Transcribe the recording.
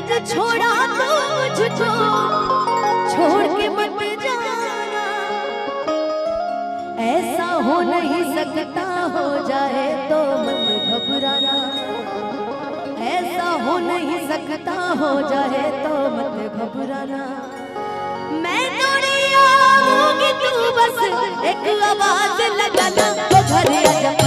जग छोड़ा तुझको छोड़ के मत जाना, ऐसा हो नहीं सकता, हो जाए तो मत घबराना, ऐसा हो नहीं सकता, हो जाए तो मत घबराना। मैं दौड़ी आऊंगी, तू बस एक आवाज लगाना, वो घर आजा